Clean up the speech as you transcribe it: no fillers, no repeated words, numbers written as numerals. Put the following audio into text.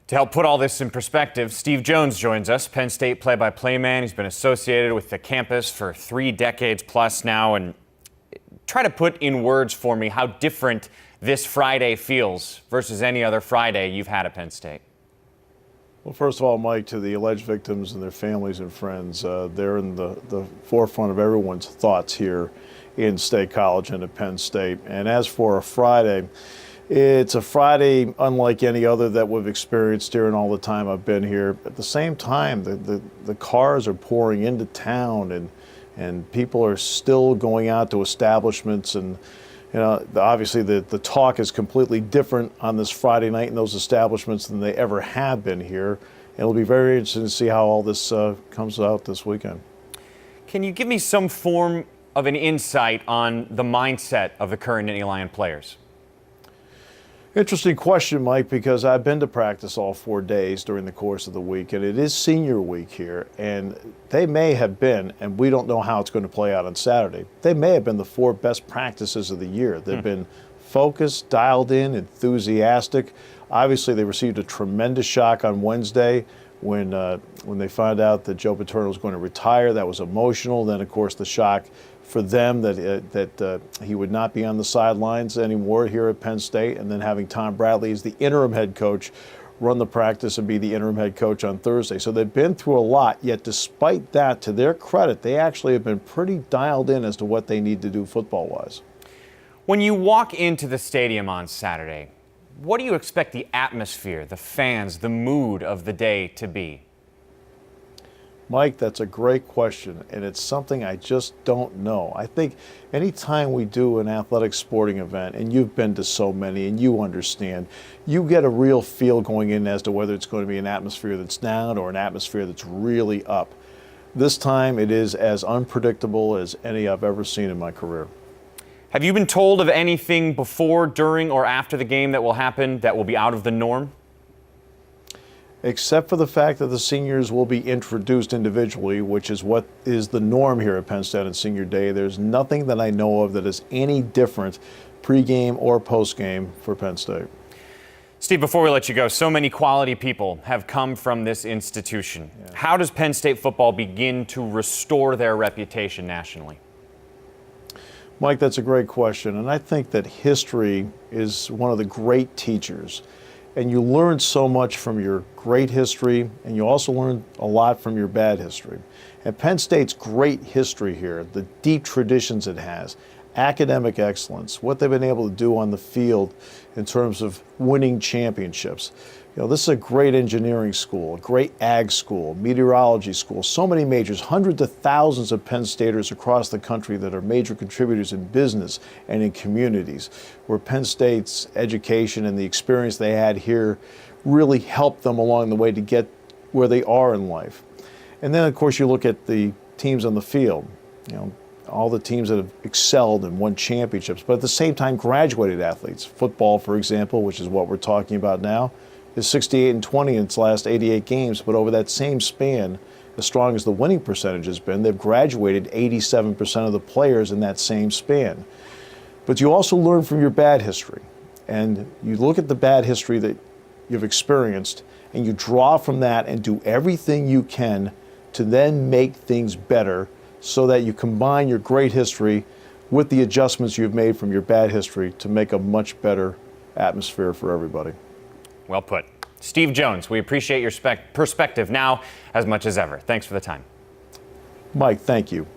To help put all this in perspective, Steve Jones joins us, Penn State play-by-play man. He's been associated with the campus for 3 decades plus now. And try to put in words for me how different this Friday feels versus any other Friday you've had at Penn State. Well, first of all, Mike, to the alleged victims and their families and friends, they're in the forefront of everyone's thoughts here in State College and at Penn State. And as for a Friday, it's a Friday unlike any other that we've experienced here in all the time I've been here. At the same time, the cars are pouring into town and people are still going out to establishments, and obviously the talk is completely different on this Friday night in those establishments than they ever have been here. And it'll be very interesting to see how all this comes out this weekend. Can you give me some form of an insight on the mindset of the current Nittany Lion players? Interesting question, Mike, because I've been to practice all 4 days during the course of the week, and it is senior week here, and they may have been, and we don't know how it's going to play out on Saturday, they may have been the 4 best practices of the year. They've been focused, dialed in, enthusiastic. Obviously, they received a tremendous shock on Wednesday when they found out that Joe Paterno was going to retire. That was emotional. Then, of course, the shock for them that he would not be on the sidelines anymore here at Penn State, and then having Tom Bradley as the interim head coach run the practice and be the interim head coach on Thursday. So they've been through a lot, yet despite that, to their credit, they actually have been pretty dialed in as to what they need to do football-wise. When you walk into the stadium on Saturday, what do you expect the atmosphere, the fans, the mood of the day to be? Mike, that's a great question, and it's something I just don't know. I think anytime we do an athletic sporting event, and you've been to so many and you understand, you get a real feel going in as to whether it's going to be an atmosphere that's down or an atmosphere that's really up. This time it is as unpredictable as any I've ever seen in my career. Have you been told of anything before, during, or after the game that will happen that will be out of the norm? Except for the fact that the seniors will be introduced individually, which is what is the norm here at Penn State on Senior Day. There's nothing that I know of that is any different pregame or postgame for Penn State. Steve, before we let you go, so many quality people have come from this institution. Yeah. How does Penn State football begin to restore their reputation nationally? Mike, that's a great question, and I think that history is one of the great teachers. And you learn so much from your great history, and you also learn a lot from your bad history. And Penn State's great history here, the deep traditions it has, academic excellence, what they've been able to do on the field in terms of winning championships. This is a great engineering school, a great ag school, meteorology school, so many majors, hundreds of thousands of Penn Staters across the country that are major contributors in business and in communities, where Penn State's education and the experience they had here really helped them along the way to get where they are in life. And then, of course, you look at the teams on the field, all the teams that have excelled and won championships, but at the same time graduated athletes. Football, for example, which is what we're talking about now, is 68-20 in its last 88 games, but over that same span, as strong as the winning percentage has been, they've graduated 87% of the players in that same span. But you also learn from your bad history, and you look at the bad history that you've experienced, and you draw from that and do everything you can to then make things better so that you combine your great history with the adjustments you've made from your bad history to make a much better atmosphere for everybody. Well put. Steve Jones, we appreciate your perspective now as much as ever. Thanks for the time. Mike, thank you.